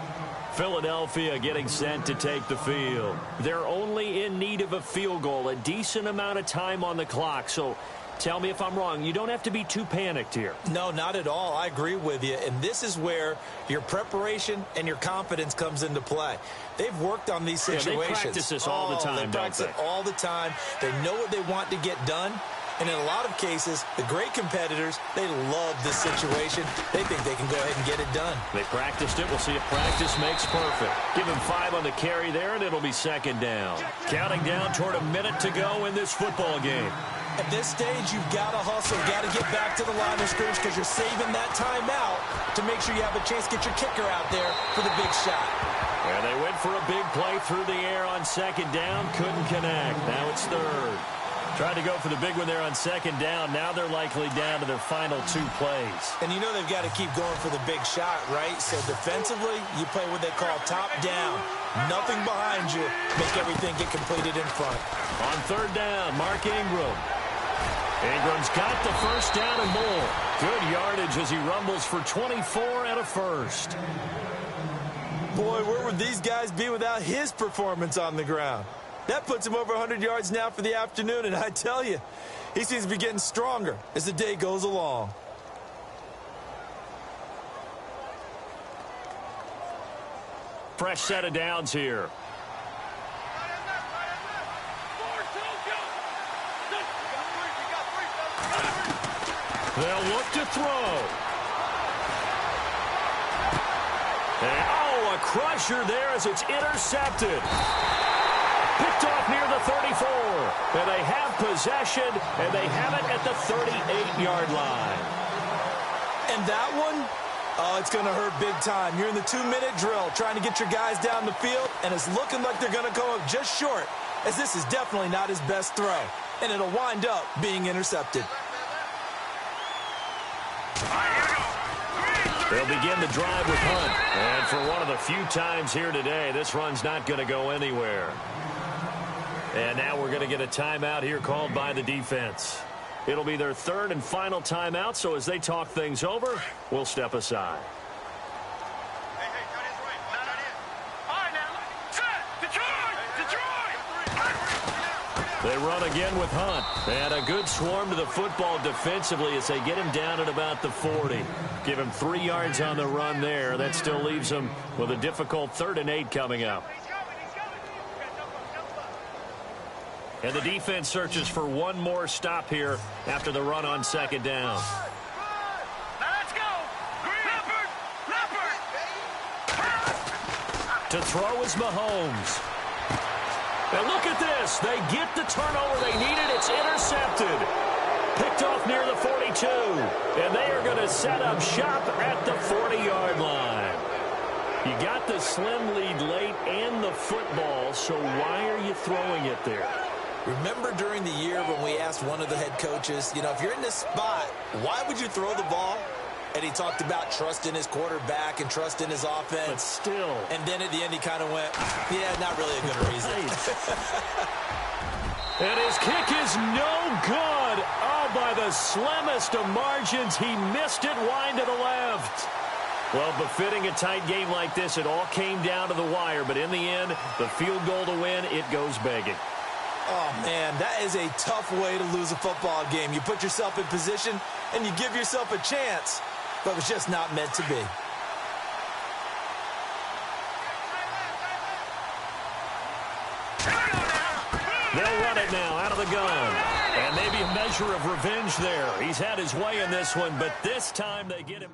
Philadelphia getting sent to take the field. They're only in need of a field goal, a decent amount of time on the clock. So tell me if I'm wrong. You don't have to be too panicked here. No, not at all. I agree with you. And this is where your preparation and your confidence comes into play. They've worked on these situations. Yeah, they practice this all the time, They practice it all the time. They know what they want to get done. And in a lot of cases, the great competitors, they love this situation. They think they can go ahead and get it done. They practiced it. We'll see if practice makes perfect. Give him 5 on the carry there, and it'll be 2nd down. Counting down toward a minute to go in this football game. At this stage, you've got to hustle, got to get back to the line of scrimmage because you're saving that timeout to make sure you have a chance to get your kicker out there for the big shot. And they went for a big play through the air on 2nd down. Couldn't connect. Now it's 3rd. Tried to go for the big one there on 2nd down. Now they're likely down to their final 2 plays. And you know they've got to keep going for the big shot, right? So defensively, you play what they call top down. Nothing behind you. Make everything get completed in front. On 3rd down, Mark Ingram. Ingram's got the 1st down and more. Good yardage as he rumbles for 24 and a 1st. Boy, where would these guys be without his performance on the ground? That puts him over 100 yards now for the afternoon, and I tell you, he seems to be getting stronger as the day goes along. Fresh set of downs here. They'll look to throw. And, oh, a crusher there as it's intercepted. Picked off near the 34. And they have possession, and they have it at the 38-yard line. And that one, oh, it's going to hurt big time. You're in the 2-minute drill trying to get your guys down the field, and it's looking like they're going to go up just short, as this is definitely not his best throw. And it'll wind up being intercepted. They'll begin the drive with Hunt. And for one of the few times here today, this run's not going to go anywhere. And now we're going to get a timeout here called by the defense. It'll be their 3rd and final timeout, so as they talk things over, we'll step aside. They run again with Hunt. And a good swarm to the football defensively as they get him down at about the 40. Give him 3 yards on the run there. That still leaves him with a difficult 3rd and 8 coming up. And the defense searches for one more stop here after the run on 2nd down. Let's go. To throw is Mahomes. And look at this. They get the turnover they needed. It's intercepted. Picked off near the 42. And they are going to set up shop at the 40-yard line. You got the slim lead late and the football, so why are you throwing it there? Remember during the year when we asked one of the head coaches, you know, if you're in this spot, why would you throw the ball? And he talked about trust in his quarterback and trust in his offense. But still. And then at the end he kind of went, yeah, not really a good reason. And his kick is no good. Oh, by the slimmest of margins, he missed it wide to the left. Well, befitting a tight game like this, it all came down to the wire. But in the end, the field goal to win, it goes begging. Oh, man, that is a tough way to lose a football game. You put yourself in position, and you give yourself a chance. But it was just not meant to be. They'll run it now out of the gun. And maybe a measure of revenge there. He's had his way in this one, but this time they get him.